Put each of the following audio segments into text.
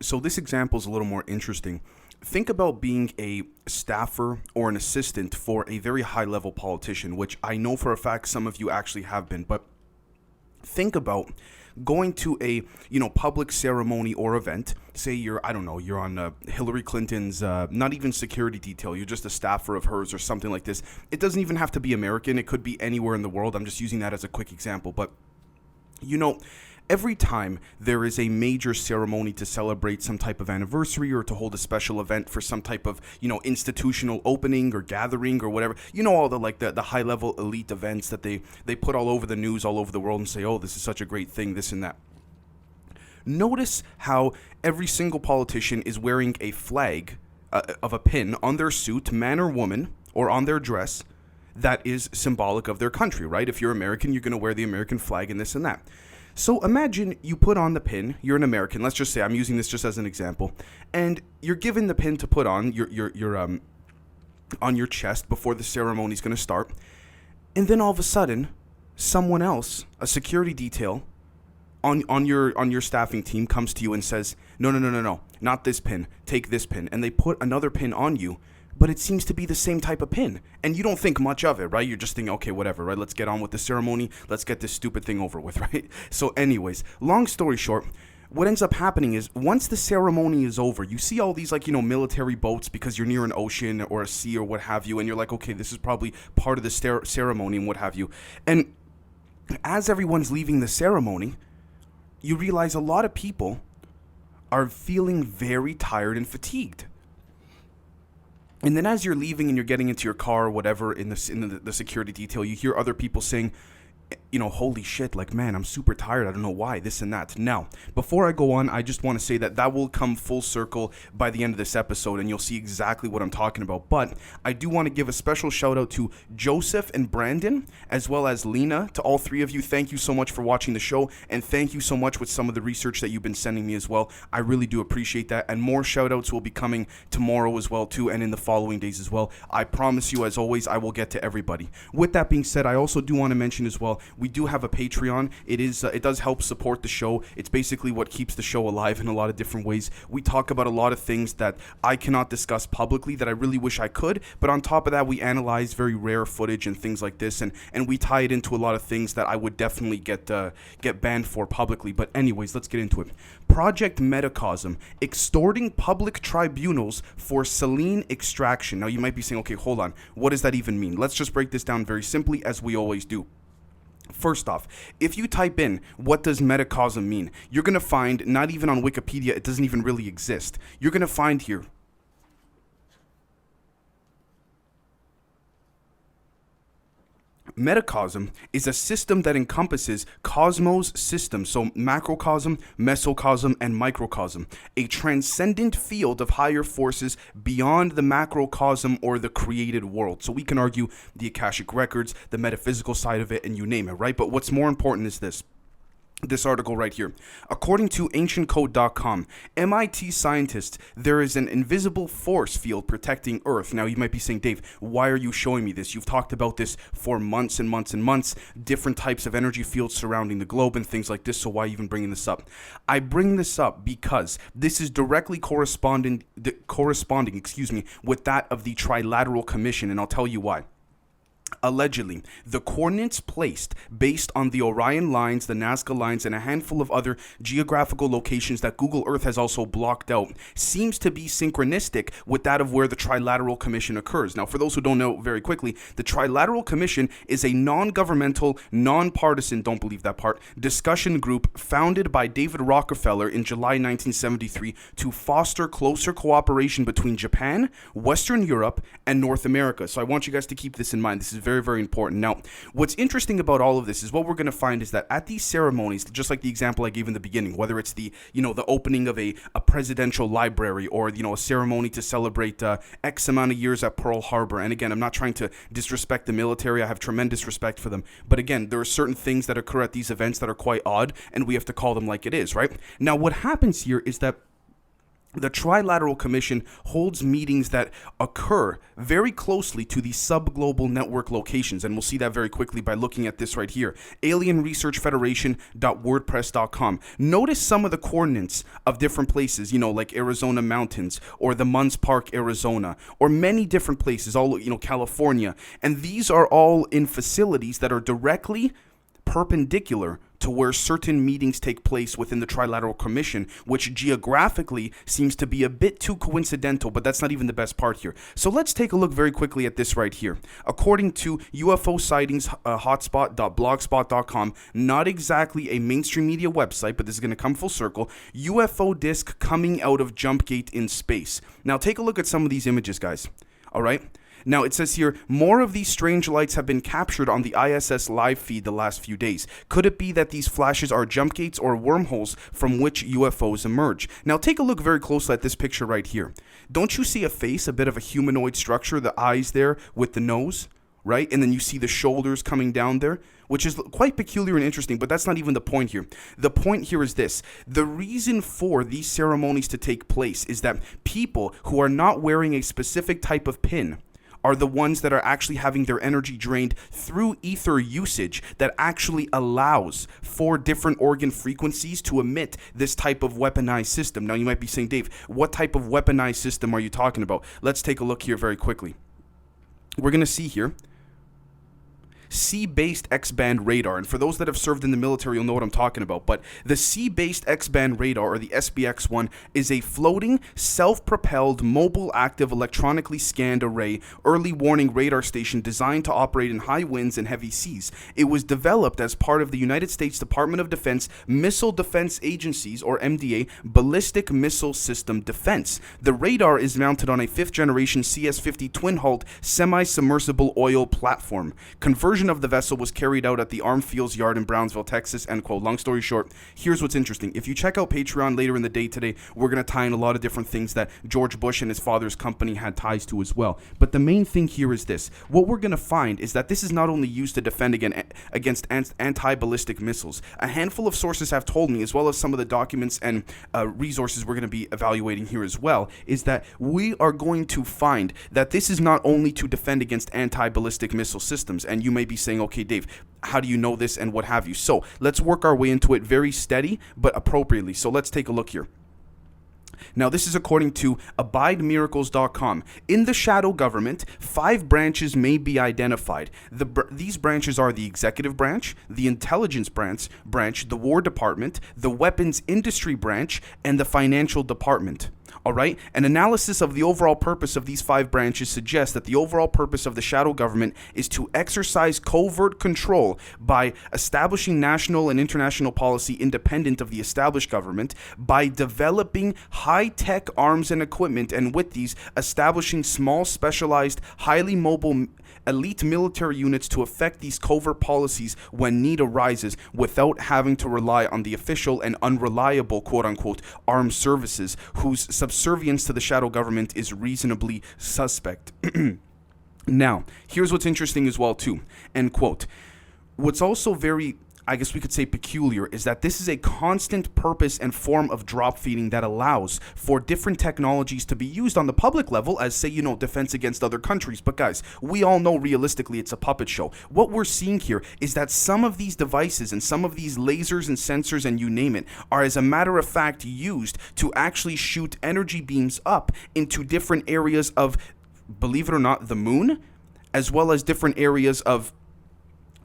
So this example is a little more interesting. Think about being a staffer or an assistant for a very high level politician, which I know for a fact some of you actually have been, but think about going to a public ceremony or event. Say you're, I don't know, you're on Hillary Clinton's not even security detail, you're just a staffer of hers or something like this. It doesn't even have to be American, it could be anywhere in the world. I'm just using that as a quick example. But every time there is a major ceremony to celebrate some type of anniversary or to hold a special event for some type of, institutional opening or gathering or whatever, all the high level elite events that they put all over the news, all over the world, and say, oh, this is such a great thing, this and that. Notice how every single politician is wearing a flag of a pin on their suit, man or woman, or on their dress that is symbolic of their country, right? If you're American, you're going to wear the American flag and this and that. So imagine you put on the pin, you're an American, let's just say, I'm using this just as an example, and you're given the pin to put on on your chest before the ceremony is going to start, and then all of a sudden, someone else, a security detail on your staffing team comes to you and says, no, not this pin, take this pin, and they put another pin on you, but it seems to be the same type of pin. And you don't think much of it, right? You're just thinking, okay, whatever, right? Let's get on with the ceremony. Let's get this stupid thing over with, right? So anyways, long story short, what ends up happening is once the ceremony is over, you see all these military boats because you're near an ocean or a sea or what have you. And you're like, okay, this is probably part of the ceremony and what have you. And as everyone's leaving the ceremony, you realize a lot of people are feeling very tired and fatigued. And then as you're leaving and you're getting into your car or whatever in the security detail, you hear other people saying, holy shit, man, I'm super tired. I don't know why, this and that. Now, before I go on, I just want to say that will come full circle by the end of this episode, and you'll see exactly what I'm talking about. But I do want to give a special shout out to Joseph and Brandon, as well as Lena. To all three of you, thank you so much for watching the show, and thank you so much with some of the research that you've been sending me as well. I really do appreciate that, and more shout outs will be coming tomorrow as well too, and in the following days as well. I promise you, as always, I will get to everybody. With that being said, I also do want to mention as well, we do have a Patreon. It does help support the show. It's basically what keeps the show alive in a lot of different ways. We talk about a lot of things that I cannot discuss publicly that I really wish I could, but on top of that, we analyze very rare footage and things like this, and we tie it into a lot of things that I would definitely get banned for publicly. But anyways, let's get into it. Project Metacosm, extorting public tribunals for S.E.L.E.N.E Extraction. Now you might be saying, okay, hold on, what does that even mean? Let's just break this down very simply, as we always do. First off, if you type in, what does Metacosm mean? You're going to find, not even on Wikipedia, it doesn't even really exist. You're going to find here, Metacosm is a system that encompasses cosmos systems, so macrocosm, mesocosm, and microcosm, a transcendent field of higher forces beyond the macrocosm or the created world. So we can argue the Akashic records, the metaphysical side of it, and you name it, right? But what's more important is this article right here. According to ancientcode.com, MIT scientists, there is an invisible force field protecting Earth. Now, you might be saying, Dave, why are you showing me this? You've talked about this for months and months and months, different types of energy fields surrounding the globe and things like this, so why are you even bringing this up? I bring this up because this is directly corresponding, with that of the Trilateral Commission, and I'll tell you why. Allegedly, the coordinates placed based on the Orion lines, the Nazca lines, and a handful of other geographical locations that Google Earth has also blocked out seems to be synchronistic with that of where the Trilateral Commission occurs. Now, for those who don't know very quickly, the Trilateral Commission is a non-governmental, non-partisan, don't believe that part, discussion group founded by David Rockefeller in July 1973 to foster closer cooperation between Japan, Western Europe, and North America. So I want you guys to keep this in mind. This is very, very important. Now, what's interesting about all of this is what we're going to find is that at these ceremonies, just like the example I gave in the beginning, whether it's the opening of a presidential library or, a ceremony to celebrate X amount of years at Pearl Harbor. And again, I'm not trying to disrespect the military. I have tremendous respect for them. But again, there are certain things that occur at these events that are quite odd, and we have to call them like it is, right? Now, what happens here is that The Trilateral Commission holds meetings that occur very closely to the subglobal network locations, and we'll see that very quickly by looking at this right here, alienresearchfederation.wordpress.com. Notice some of the coordinates of different places, like Arizona mountains, or the Munns Park, Arizona, or many different places, all, California, and these are all in facilities that are directly perpendicular to where certain meetings take place within the Trilateral Commission, which geographically seems to be a bit too coincidental, but that's not even the best part here. So let's take a look very quickly at this right here. According to UFO sightings hotspot.blogspot.com, not exactly a mainstream media website, but this is going to come full circle, UFO disc coming out of jump gate in space. Now take a look at some of these images, guys. All right? Now, it says here, more of these strange lights have been captured on the ISS live feed the last few days. Could it be that these flashes are jump gates or wormholes from which UFOs emerge? Now, take a look very closely at this picture right here. Don't you see a face, a bit of a humanoid structure, the eyes there with the nose, right? And then you see the shoulders coming down there, which is quite peculiar and interesting, but that's not even the point here. The point here is this. The reason for these ceremonies to take place is that people who are not wearing a specific type of pin are the ones that are actually having their energy drained through ether usage that actually allows for different organ frequencies to emit this type of weaponized system. Now, you might be saying, Dave, what type of weaponized system are you talking about? Let's take a look here very quickly. We're going to see here C-based X-band radar, and for those that have served in the military, you'll know what I'm talking about, but the C-based X-band radar, or the SBX-1, is a floating, self-propelled, mobile active, electronically scanned array early warning radar station designed to operate in high winds and heavy seas. It was developed as part of the United States Department of Defense Missile Defense Agency's, or MDA, Ballistic Missile System Defense. The radar is mounted on a 5th-generation CS-50 twin-hulled semi-submersible oil platform. Conversion of the vessel was carried out at the Armed Fields Yard in Brownsville, Texas, end quote. Long story short, here's what's interesting. If you check out Patreon later in the day today, we're going to tie in a lot of different things that George Bush and his father's company had ties to as well. But the main thing here is this. What we're going to find is that this is not only used to defend against anti-ballistic missiles. A handful of sources have told me, as well as some of the documents and resources we're going to be evaluating here as well, is that we are going to find that this is not only to defend against anti-ballistic missile systems, and you may be saying, okay, Dave, how do you know this and what have you? So let's work our way into it very steady but appropriately. So let's take a look here. Now, this is according to abidemiracles.com. In the shadow government, 5 branches may be identified. These branches are the executive branch, the intelligence branch, the war department, the weapons industry branch, and the financial department. All right, an analysis of the overall purpose of these 5 branches suggests that the overall purpose of the shadow government is to exercise covert control by establishing national and international policy independent of the established government, by developing high-tech arms and equipment, and with these, establishing small, specialized, highly mobile elite military units to effect these covert policies when need arises without having to rely on the official and unreliable quote-unquote armed services whose subservience to the shadow government is reasonably suspect. Now, here's what's interesting as well too, end quote. What's also very, I guess we could say, peculiar is that this is a constant purpose and form of drop feeding that allows for different technologies to be used on the public level as, say, defense against other countries. But guys, we all know realistically it's a puppet show. What we're seeing here is that some of these devices and some of these lasers and sensors and you name it are, as a matter of fact, used to actually shoot energy beams up into different areas of, believe it or not, the moon, as well as different areas of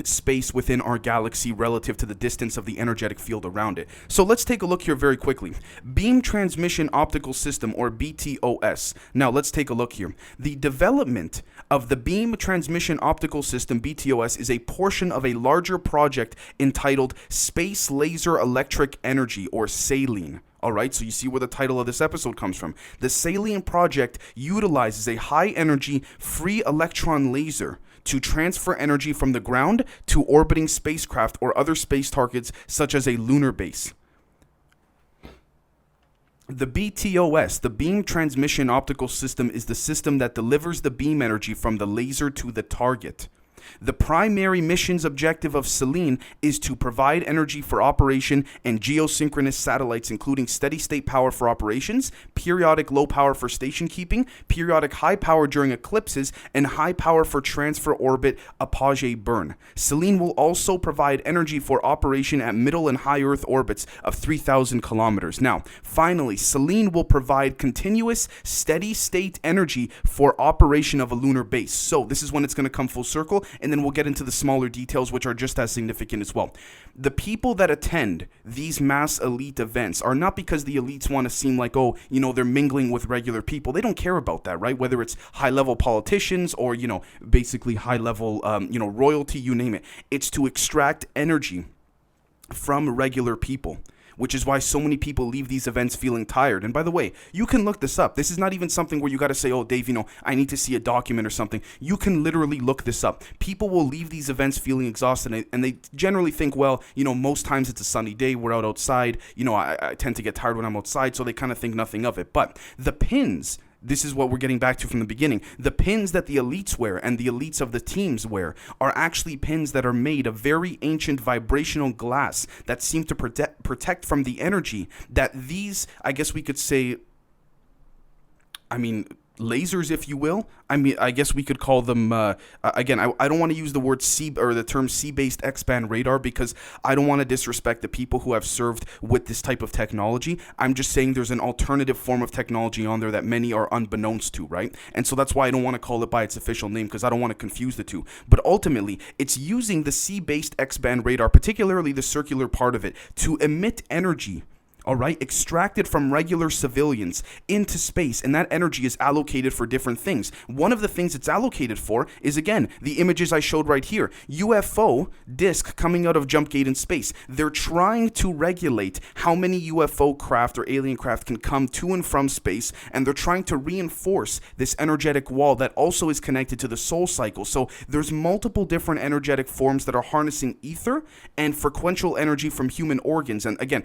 space within our galaxy relative to the distance of the energetic field around it. So let's take a look here very quickly. Beam Transmission Optical System, or BTOS. Now let's take a look here. The development of the Beam Transmission Optical System, BTOS, is a portion of a larger project entitled Space Laser Electric Energy, or S.E.L.E.N.E. All right, so you see where the title of this episode comes from. The S.E.L.E.N.E project utilizes a high-energy free electron laser to transfer energy from the ground to orbiting spacecraft or other space targets such as a lunar base. The BTOS, the Beam Transmission Optical System, is the system that delivers the beam energy from the laser to the target. The primary mission's objective of S.E.L.E.N.E is to provide energy for operation and geosynchronous satellites, including steady state power for operations, periodic low power for station keeping, periodic high power during eclipses, and high power for transfer orbit apogee burn. S.E.L.E.N.E will also provide energy for operation at middle and high Earth orbits of 3,000 kilometers. Now, finally, S.E.L.E.N.E will provide continuous steady state energy for operation of a lunar base. So this is when it's going to come full circle, and then we'll get into the smaller details, which are just as significant as well. The people that attend these mass elite events are not because the elites want to seem like, oh, they're mingling with regular people. They don't care about that, right? Whether it's high-level politicians or, basically high-level, royalty, you name it. It's to extract energy from regular people, which is why so many people leave these events feeling tired. And by the way, you can look this up. This is not even something where you got to say, oh, Dave, I need to see a document or something. You can literally look this up. People will leave these events feeling exhausted, and they generally think, well, most times it's a sunny day, we're outside. I tend to get tired when I'm outside, so they kind of think nothing of it. But the pins, this is what we're getting back to from the beginning. The pins that the elites wear and the elites of the teams wear are actually pins that are made of very ancient vibrational glass that seem to protect from the energy that these, I guess we could say, lasers, if you will. I guess we could call them, again, I don't want to use the word the term C-based X-band radar, because I don't want to disrespect the people who have served with this type of technology. I'm just saying there's an alternative form of technology on there that many are unbeknownst to, right? And so that's why I don't want to call it by its official name, because I don't want to confuse the two. But ultimately, it's using the C-based X-band radar, particularly the circular part of it, to emit energy, all right, extracted from regular civilians into space, and that energy is allocated for different things. One of the things it's allocated for is, again, the images I showed right here. UFO disc coming out of jump gate in space. They're trying to regulate how many UFO craft or alien craft can come to and from space, and they're trying to reinforce this energetic wall that also is connected to the soul cycle. So there's multiple different energetic forms that are harnessing ether and frequential energy from human organs. And again,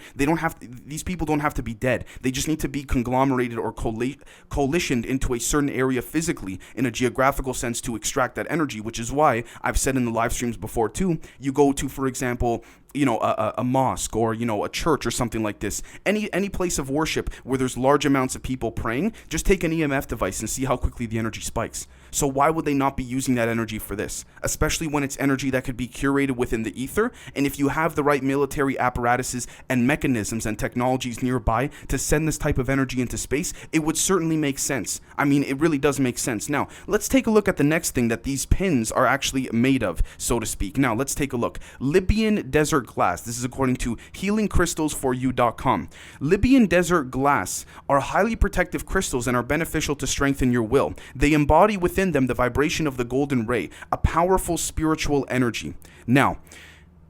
these people don't have to be dead. They just need to be conglomerated or coalitioned into a certain area physically in a geographical sense to extract that energy, which is why I've said in the live streams before too, you go to, for example, a mosque or, a church or something like this, any place of worship where there's large amounts of people praying, just take an EMF device and see how quickly the energy spikes. So why would they not be using that energy for this? Especially when it's energy that could be curated within the ether. And if you have the right military apparatuses and mechanisms and technologies nearby to send this type of energy into space, it would certainly make sense. It really does make sense. Now, let's take a look at the next thing that these pins are actually made of, so to speak. Now, let's take a look. Libyan desert glass. This is according to healingcrystals4u.com. Libyan desert glass are highly protective crystals and are beneficial to strengthen your will. They embody within them the vibration of the golden ray, a powerful spiritual energy. Now,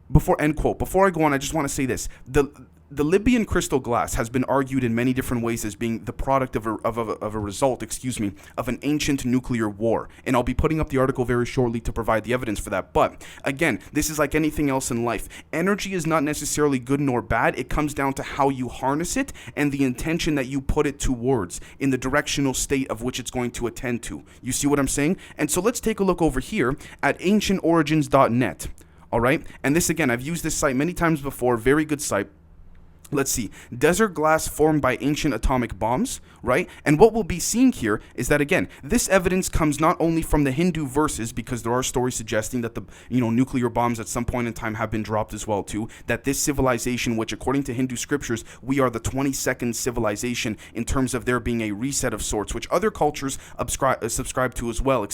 before I go on, I just want to say this. The Libyan crystal glass has been argued in many different ways as being the product of a result of an ancient nuclear war. And I'll be putting up the article very shortly to provide the evidence for that. But again, this is like anything else in life. Energy is not necessarily good nor bad. It comes down to how you harness it and the intention that you put it towards in the directional state of which it's going to attend to. You see what I'm saying? And so let's take a look over here at ancientorigins.net. All right? And this, again, I've used this site many times before. Very good site. Let's see, desert glass formed by ancient atomic bombs, right? And what we'll be seeing here is that, again, this evidence comes not only from the Hindu verses, because there are stories suggesting that the nuclear bombs at some point in time have been dropped as well too, that this civilization, which according to Hindu scriptures, we are the 22nd civilization in terms of there being a reset of sorts, which other cultures subscribe to as well,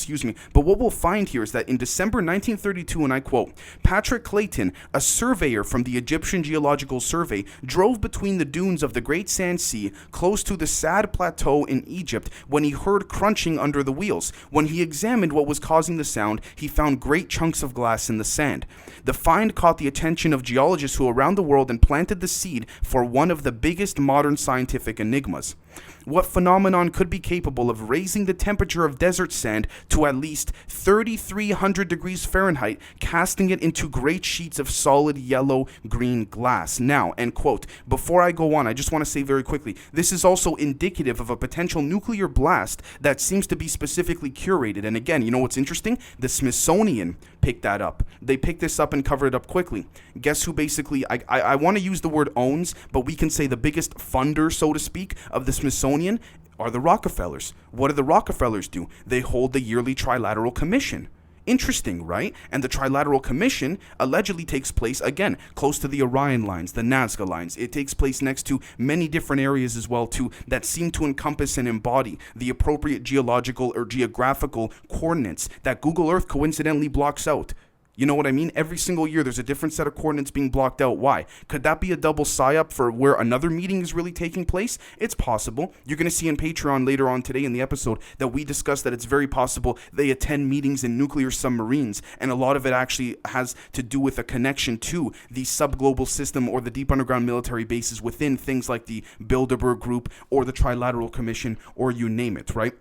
But what we'll find here is that in December 1932, and I quote, Patrick Clayton, a surveyor from the Egyptian Geological Survey, drove between the dunes of the Great Sand Sea, close to the Sad Plateau in Egypt, when he heard crunching under the wheels. When he examined what was causing the sound, he found great chunks of glass in the sand. The find caught the attention of geologists who around the world and planted the seed for one of the biggest modern scientific enigmas. What phenomenon could be capable of raising the temperature of desert sand to at least 3,300 degrees Fahrenheit, casting it into great sheets of solid yellow-green glass? Now, end quote. Before I go on, I just want to say very quickly, this is also indicative of a potential nuclear blast that seems to be specifically curated. And again, you know what's interesting? The Smithsonian pick that up. They pick this up and cover it up quickly. Guess who basically, I want to use the word owns, but we can say the biggest funder, so to speak, of the Smithsonian are the Rockefellers. What do the Rockefellers do? They hold the yearly Trilateral Commission. Interesting, right? And the Trilateral Commission allegedly takes place, again, close to the Orion lines, the Nazca lines. It takes place next to many different areas as well, too, that seem to encompass and embody the appropriate geological or geographical coordinates that Google Earth coincidentally blocks out. You know what I mean? Every single year, there's a different set of coordinates being blocked out. Why? Could that be a double psyop for where another meeting is really taking place? It's possible. You're going to see in Patreon later on today in the episode that we discuss that it's very possible they attend meetings in nuclear submarines, and a lot of it actually has to do with a connection to the subglobal system or the deep underground military bases within things like the Bilderberg Group or the Trilateral Commission, or you name it, right?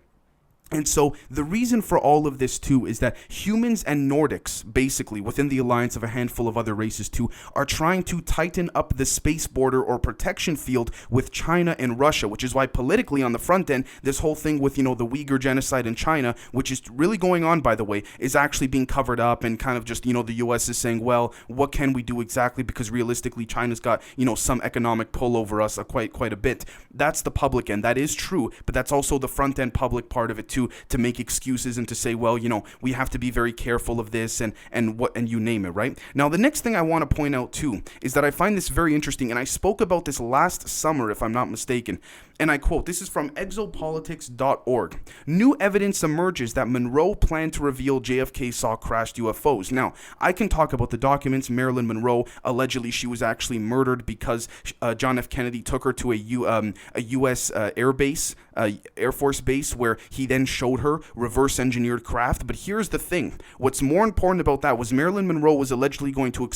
And so the reason for all of this, too, is that humans and Nordics, basically, within the alliance of a handful of other races, too, are trying to tighten up the space border or protection field with China and Russia, which is why politically on the front end, this whole thing with, the Uyghur genocide in China, which is really going on, by the way, is actually being covered up, and kind of just, the U.S. is saying, well, what can we do exactly? Because realistically, China's got, some economic pull over us quite a bit. That's the public end. That is true, but that's also the front end public part of it, too, to make excuses and to say, well, we have to be very careful of this and you name it, right? Now, the next thing I want to point out too is that I find this very interesting, and I spoke about this last summer, if I'm not mistaken. And I quote, this is from exopolitics.org. New evidence emerges that Monroe planned to reveal JFK saw crashed UFOs. Now, I can talk about the documents. Marilyn Monroe, allegedly she was actually murdered because John F. Kennedy took her to a U.S. Air Force base, where he then showed her reverse-engineered craft. But here's the thing. What's more important about that was Marilyn Monroe was allegedly going to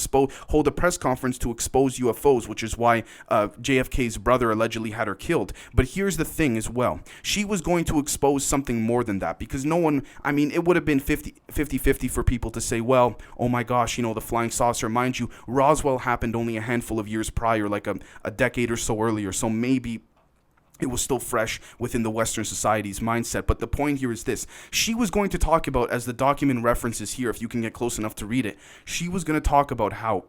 hold a press conference to expose UFOs, which is why JFK's brother allegedly had her killed. But here's the thing as well. She was going to expose something more than that, because it would have been 50-50 for people to say, well, oh my gosh, the flying saucer. Mind you, Roswell happened only a handful of years prior, like a decade or so earlier, so maybe it was still fresh within the Western society's mindset. But the point here is this. She was going to talk about, as the document references here, if you can get close enough to read it, she was going to talk about how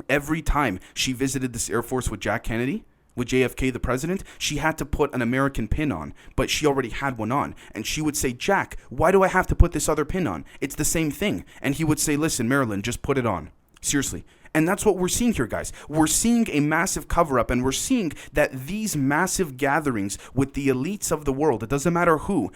every time she visited this Air Force with Jack Kennedy, with JFK, the president, she had to put an American pin on, but she already had one on. And she would say, Jack, why do I have to put this other pin on? It's the same thing. And he would say, listen, Marilyn, just put it on. Seriously. And that's what we're seeing here, guys. We're seeing a massive cover-up, and we're seeing that these massive gatherings with the elites of the world, it doesn't matter who,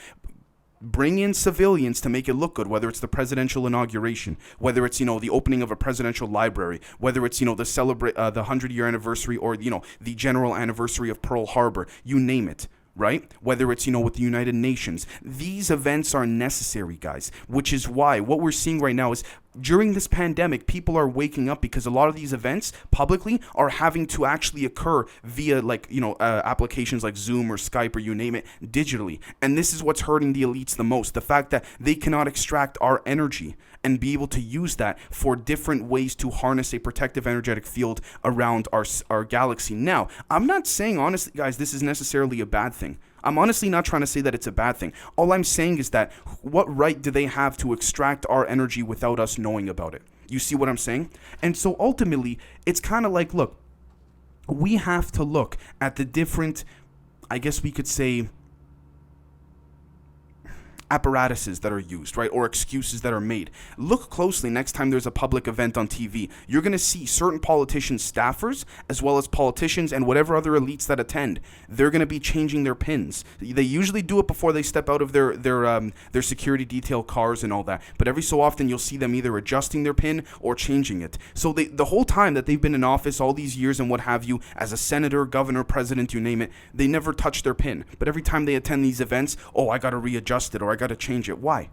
bring in civilians to make it look good, whether it's the presidential inauguration, whether it's, the opening of a presidential library, whether it's, the 100-year anniversary, or, the general anniversary of Pearl Harbor, you name it. Right? Whether it's, with the United Nations. These events are necessary, guys, which is why what we're seeing right now is during this pandemic, people are waking up because a lot of these events publicly are having to actually occur via applications like Zoom or Skype or you name it, digitally. And this is what's hurting the elites the most. The fact that they cannot extract our energy and be able to use that for different ways to harness a protective energetic field around our galaxy. Now, I'm not saying, honestly, guys, this is necessarily a bad thing. I'm honestly not trying to say that it's a bad thing. All I'm saying is that what right do they have to extract our energy without us knowing about it? You see what I'm saying? And so ultimately, it's kind of like, look, we have to look at the different, I guess we could say, apparatuses that are used, right? Or excuses that are made. Look closely next time there's a public event on TV. You're going to see certain politicians' staffers, as well as politicians and whatever other elites that attend. They're going to be changing their pins. They usually do it before they step out of their security detail cars and all that. But every so often you'll see them either adjusting their pin or changing it. So the whole time that they've been in office, all these years and what have you, as a senator, governor, president, you name it, they never touch their pin. But every time they attend these events, I got to readjust it, or I got to change it. Why?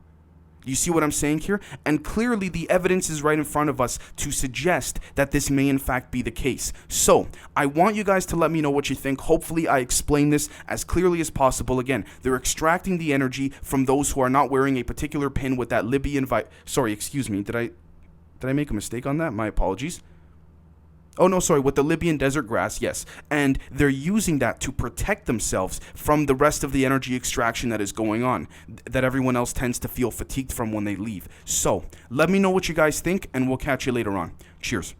You see what I'm saying here? And clearly the evidence is right in front of us to suggest that this may in fact be the case. So I want you guys to let me know what you think. Hopefully I explain this as clearly as possible. Again, they're extracting the energy from those who are not wearing a particular pin with that Libyan Sorry, excuse me. Did I make a mistake on that? My apologies. Oh, no, sorry, with the Libyan desert grass, yes. And they're using that to protect themselves from the rest of the energy extraction that is going on, that everyone else tends to feel fatigued from when they leave. So, let me know what you guys think, and we'll catch you later on. Cheers.